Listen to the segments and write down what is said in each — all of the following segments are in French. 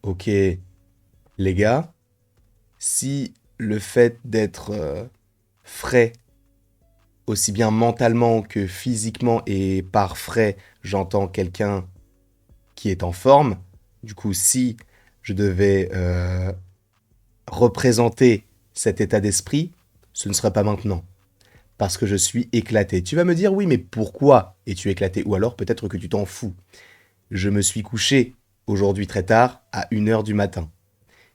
Ok, les gars, si le fait d'être frais, aussi bien mentalement que physiquement, et par frais, j'entends quelqu'un qui est en forme, du coup, si je devais représenter cet état d'esprit, ce ne serait pas maintenant. Parce que je suis éclaté. Tu vas me dire, oui, mais pourquoi es-tu éclaté? Ou alors peut-être que tu t'en fous. Je me suis couché aujourd'hui très tard, à 1 heure du matin.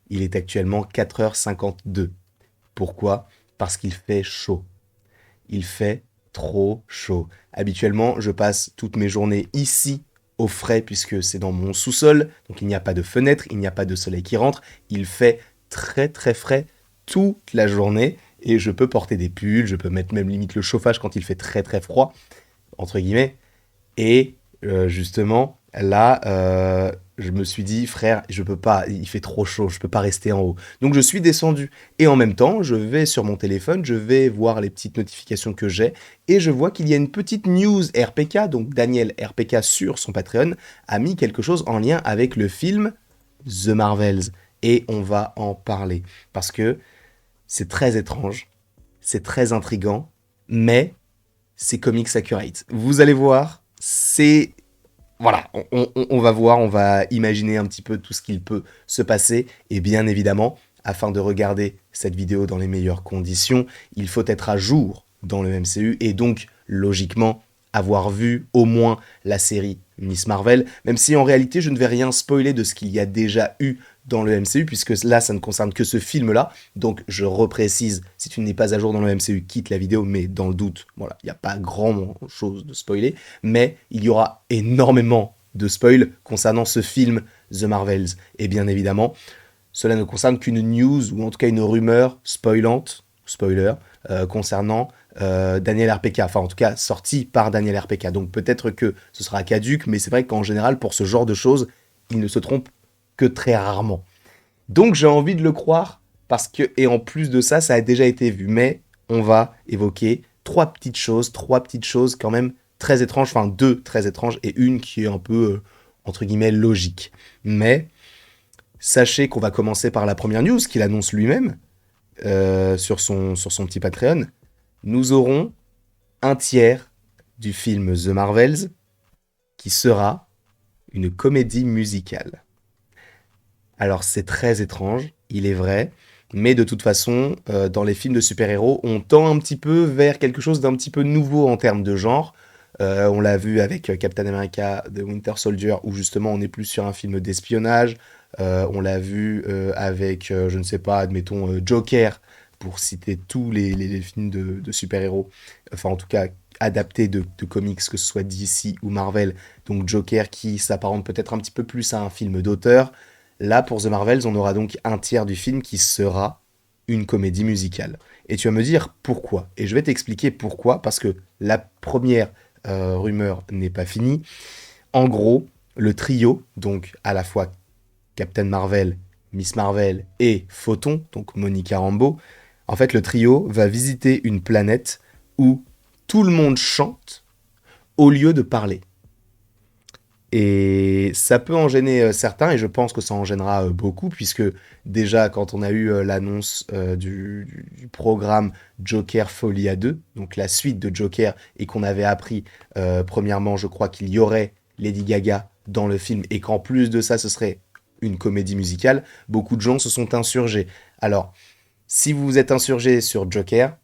Il est actuellement 4h52. Pourquoi? Parce qu'il fait chaud. Il fait trop chaud. Habituellement, je passe toutes mes journées ici, au frais, puisque c'est dans mon sous-sol, donc il n'y a pas de fenêtre, il n'y a pas de soleil qui rentre. Il fait très très frais toute la journée, et je peux porter des pulls, je peux mettre même limite le chauffage quand il fait très très froid, entre guillemets. Et justement, là, je me suis dit, frère, je peux pas, il fait trop chaud, je peux pas rester en haut. Donc je suis descendu. Et en même temps, je vais sur mon téléphone, je vais voir les petites notifications que j'ai, et je vois qu'il y a une petite news RPK, donc Daniel RPK sur son Patreon a mis quelque chose en lien avec le film The Marvels. Et on va en parler. Parce que c'est très étrange, c'est très intriguant, mais c'est comics accurate. Vous allez voir, c'est voilà, on va voir, on va imaginer un petit peu tout ce qu'il peut se passer. Et bien évidemment, afin de regarder cette vidéo dans les meilleures conditions, il faut être à jour dans le MCU et donc, logiquement, avoir vu au moins la série Miss Marvel, même si en réalité, je ne vais rien spoiler de ce qu'il y a déjà eu dans le MCU, puisque là, ça ne concerne que ce film-là. Donc, je reprécise, si tu n'es pas à jour dans le MCU, quitte la vidéo, mais dans le doute, voilà, il n'y a pas grand-chose de spoiler, mais il y aura énormément de spoil concernant ce film The Marvels. Et bien évidemment, cela ne concerne qu'une news, ou en tout cas une rumeur spoilante, spoiler, concernant Daniel RPK, enfin en tout cas sorti par Daniel RPK. Donc peut-être que ce sera caduque, mais c'est vrai qu'en général, pour ce genre de choses, il ne se trompe que très rarement. Donc j'ai envie de le croire, parce que, et en plus de ça, ça a déjà été vu, mais on va évoquer trois petites choses quand même très étranges, enfin deux très étranges, et une qui est un peu, entre guillemets, logique. Mais sachez qu'on va commencer par la première news qu'il annonce lui-même sur son petit Patreon. Nous aurons un tiers du film The Marvels qui sera une comédie musicale. Alors c'est très étrange, il est vrai, mais de toute façon, dans les films de super-héros, on tend un petit peu vers quelque chose d'un petit peu nouveau en termes de genre. On l'a vu avec Captain America The Winter Soldier, où justement on est plus sur un film d'espionnage. On l'a vu avec, je ne sais pas, admettons Joker, pour citer tous les films de super-héros, enfin en tout cas adaptés de comics, que ce soit DC ou Marvel. Donc Joker qui s'apparente peut-être un petit peu plus à un film d'auteur. Là, pour The Marvels, on aura donc un tiers du film qui sera une comédie musicale. Et tu vas me dire pourquoi. Et je vais t'expliquer pourquoi, parce que la première rumeur n'est pas finie. En gros, le trio, donc à la fois Captain Marvel, Miss Marvel et Photon, donc Monica Rambeau, en fait, le trio va visiter une planète où tout le monde chante au lieu de parler. Et ça peut en gêner certains, et je pense que ça en gênera beaucoup, puisque déjà, quand on a eu l'annonce du programme Joker Folie à 2, donc la suite de Joker, et qu'on avait appris, premièrement, je crois qu'il y aurait Lady Gaga dans le film, et qu'en plus de ça, ce serait une comédie musicale, beaucoup de gens se sont insurgés. Alors, si vous vous êtes insurgé sur Joker,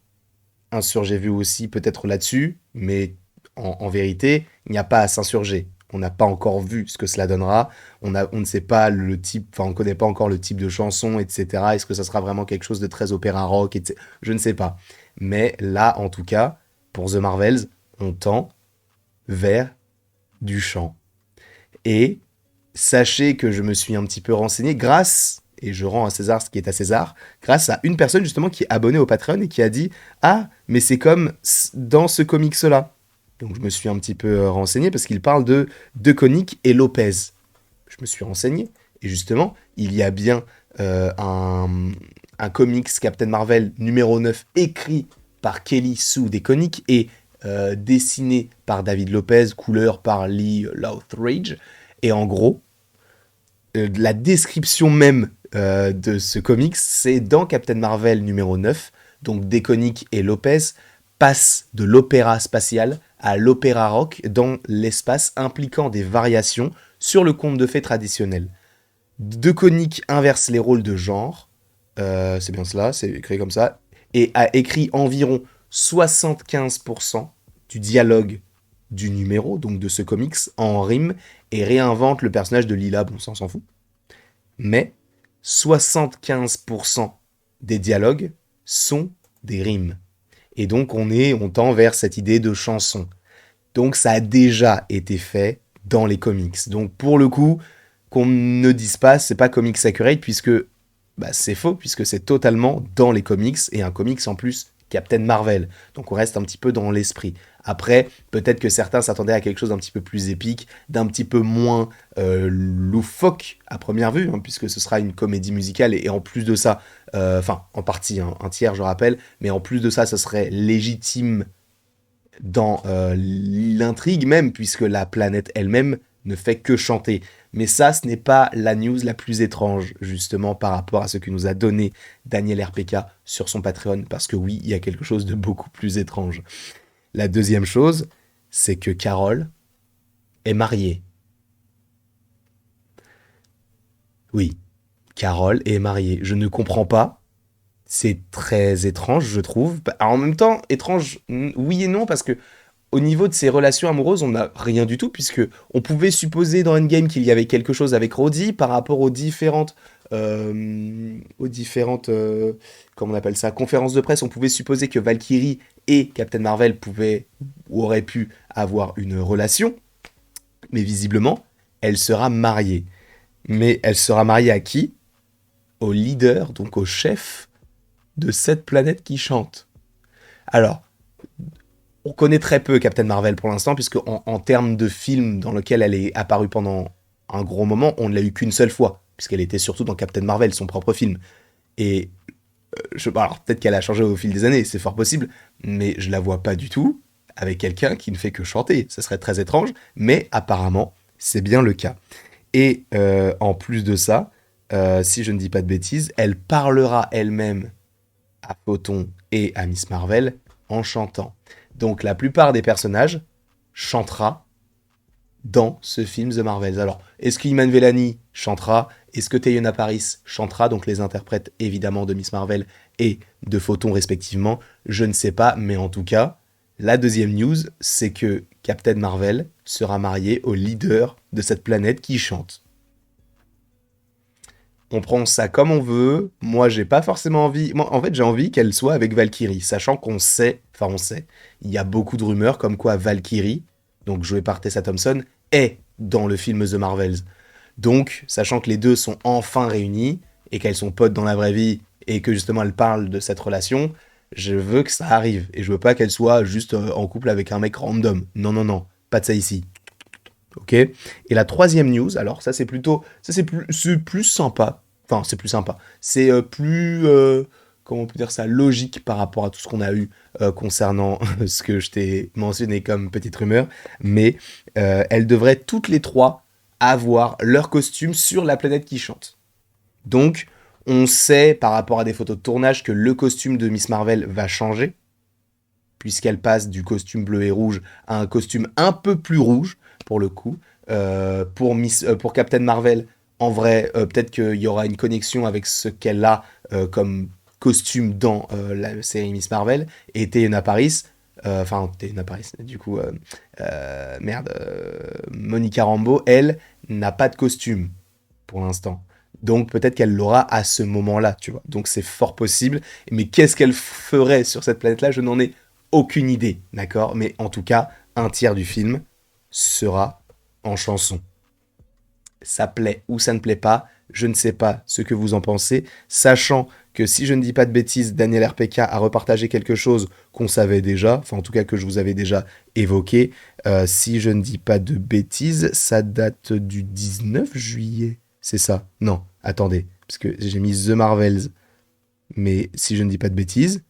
insurgez-vous aussi peut-être là-dessus, mais en vérité, il n'y a pas à s'insurger. On n'a pas encore vu ce que cela donnera. On ne sait pas le type, enfin, on ne connaît pas encore le type de chanson, etc. Est-ce que ça sera vraiment quelque chose de très opéra rock, etc. Je ne sais pas. Mais là, en tout cas, pour The Marvels, on tend vers du chant. Et sachez que je me suis un petit peu renseigné grâce, et je rends à César ce qui est à César, grâce à une personne justement qui est abonnée au Patreon et qui a dit ah, mais c'est comme dans ce comics-là. Donc je me suis un petit peu renseigné parce qu'il parle de Koenig et Lopez. Je me suis renseigné et justement, il y a bien un comics Captain Marvel numéro 9 écrit par Kelly Sue DeConnick et dessiné par David Lopez, couleur par Lee Loughridge. Et en gros, la description même de ce comics, c'est dans Captain Marvel numéro 9, donc Déconic et Lopez passent de l'opéra spatial à l'opéra rock dans l'espace, impliquant des variations sur le conte de fées traditionnel. Déconic inverse les rôles de genre, c'est bien cela, c'est écrit comme ça, et a écrit environ 75% du dialogue du numéro, donc de ce comics, en rime, et réinvente le personnage de Lila, bon ça on s'en fout. Mais 75% des dialogues sont des rimes. Et donc on tend vers cette idée de chanson. Donc ça a déjà été fait dans les comics. Donc pour le coup, qu'on ne dise pas, c'est pas Comics Accurate, puisque c'est faux, puisque c'est totalement dans les comics, et un comics en plus Captain Marvel. Donc on reste un petit peu dans l'esprit. Après, peut-être que certains s'attendaient à quelque chose d'un petit peu plus épique, d'un petit peu moins loufoque à première vue, hein, puisque ce sera une comédie musicale, et en plus de ça, enfin en partie, hein, un tiers je rappelle, mais en plus de ça, ce serait légitime dans l'intrigue même, puisque la planète elle-même ne fait que chanter. Mais ça, ce n'est pas la news la plus étrange, justement, par rapport à ce que nous a donné Daniel RPK sur son Patreon, parce que oui, il y a quelque chose de beaucoup plus étrange. La deuxième chose, c'est que Carole est mariée. Oui, Carole est mariée. Je ne comprends pas. C'est très étrange, je trouve. Alors, en même temps, étrange, oui et non, parce que au niveau de ses relations amoureuses, on n'a rien du tout, puisque on pouvait supposer dans Endgame qu'il y avait quelque chose avec Rhodey par rapport aux différentes, comment on appelle ça, conférences de presse. On pouvait supposer que Valkyrie et Captain Marvel pouvaient ou auraient pu avoir une relation, mais visiblement, elle sera mariée. Mais elle sera mariée à qui? Au leader, donc au chef de cette planète qui chante. Alors, on connaît très peu Captain Marvel pour l'instant, puisque en termes de film dans lequel elle est apparue pendant un gros moment, on ne l'a eu qu'une seule fois, puisqu'elle était surtout dans Captain Marvel, son propre film. Et alors peut-être qu'elle a changé au fil des années, c'est fort possible, mais je la vois pas du tout avec quelqu'un qui ne fait que chanter. Ce serait très étrange, mais apparemment, c'est bien le cas. Et en plus de ça, si je ne dis pas de bêtises, elle parlera elle-même à Photon et à Miss Marvel en chantant. Donc la plupart des personnages chantera dans ce film The Marvels. Alors, est-ce que Iman Vellani chantera? Est-ce que Teyonah Parris chantera? Donc les interprètes évidemment de Miss Marvel et de Photon respectivement. Je ne sais pas, mais en tout cas, la deuxième news, c'est que Captain Marvel sera marié au leader de cette planète qui chante. On prend ça comme on veut. Moi, j'ai pas forcément envie. Moi, en fait, j'ai envie qu'elle soit avec Valkyrie, sachant qu'on sait, enfin, on sait, il y a beaucoup de rumeurs comme quoi Valkyrie, donc jouée par Tessa Thompson, est dans le film The Marvels. Donc, sachant que les deux sont enfin réunis et qu'elles sont potes dans la vraie vie et que justement elles parlent de cette relation, je veux que ça arrive et je veux pas qu'elle soit juste en couple avec un mec random. Non, non, non, pas de ça ici. Ok. Et la troisième news, alors ça c'est plus sympa. Enfin, c'est plus sympa. C'est comment on peut dire ça, logique par rapport à tout ce qu'on a eu concernant ce que je t'ai mentionné comme petite rumeur. Mais elles devraient toutes les trois avoir leur costume sur la planète qui chante. Donc, on sait par rapport à des photos de tournage que le costume de Miss Marvel va changer, puisqu'elle passe du costume bleu et rouge à un costume un peu plus rouge, pour le coup. Pour Captain Marvel, en vrai, peut-être qu'il y aura une connexion avec ce qu'elle a comme costume dans la série Miss Marvel. Et Teyonah Parris, Teyonah Parris, du coup, Monica Rambeau, elle, n'a pas de costume pour l'instant. Donc peut-être qu'elle l'aura à ce moment-là, tu vois. Donc c'est fort possible. Mais qu'est-ce qu'elle ferait sur cette planète-là? Je n'en ai aucune idée, d'accord? Mais en tout cas, un tiers du film sera en chanson. Ça plaît ou ça ne plaît pas, je ne sais pas ce que vous en pensez, sachant que si je ne dis pas de bêtises, Daniel RPK a repartagé quelque chose qu'on savait déjà, enfin en tout cas que je vous avais déjà évoqué. Si je ne dis pas de bêtises, ça date du 19 juillet, c'est ça? Non, attendez, parce que j'ai mis The Marvels, mais si je ne dis pas de bêtises,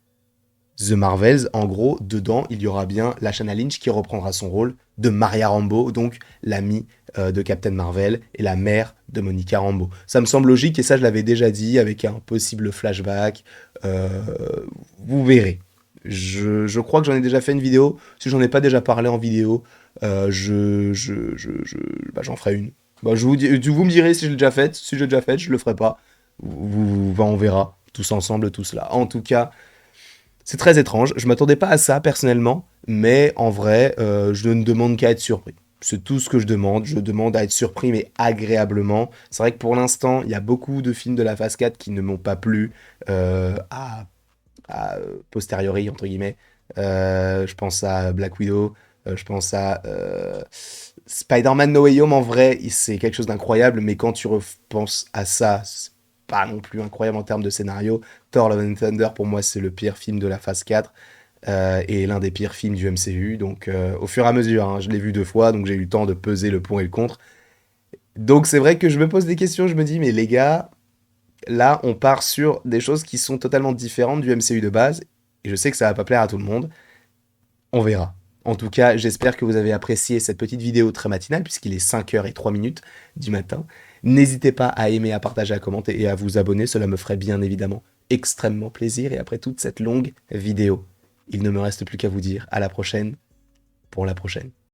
The Marvels, en gros, dedans, il y aura bien Lashana Lynch qui reprendra son rôle de Maria Rambeau, donc l'amie de Captain Marvel et la mère de Monica Rambeau. Ça me semble logique et ça je l'avais déjà dit avec un possible flashback. Euh, Vous verrez. Je crois que j'en ai déjà fait une vidéo. Si j'en ai pas déjà parlé en vidéo, j'en ferai une. Bah, vous me direz si je l'ai déjà faite. Si je l'ai déjà faite, je le ferai pas. On verra tous ensemble, tout cela. En tout cas, c'est très étrange. Je m'attendais pas à ça personnellement, mais en vrai, je ne demande qu'à être surpris. C'est tout ce que je demande. Je demande à être surpris, mais agréablement. C'est vrai que pour l'instant, il y a beaucoup de films de la phase 4 qui ne m'ont pas plu à posteriori, entre guillemets. Je pense à Black Widow, je pense à Spider-Man No Way Home. En vrai, c'est quelque chose d'incroyable, mais quand tu repenses à ça, c'est pas non plus incroyable en termes de scénario. Thor Love and Thunder, pour moi, c'est le pire film de la phase 4 et l'un des pires films du MCU. Donc, au fur et à mesure, hein, je l'ai vu 2 fois, donc j'ai eu le temps de peser le pour et le contre. Donc, c'est vrai que je me pose des questions, je me dis, mais les gars, là, on part sur des choses qui sont totalement différentes du MCU de base, et je sais que ça va pas plaire à tout le monde. On verra. En tout cas, j'espère que vous avez apprécié cette petite vidéo très matinale, puisqu'il est 5h03 du matin. N'hésitez pas à aimer, à partager, à commenter et à vous abonner, cela me ferait bien évidemment extrêmement plaisir. Et après toute cette longue vidéo, il ne me reste plus qu'à vous dire à la prochaine pour la prochaine.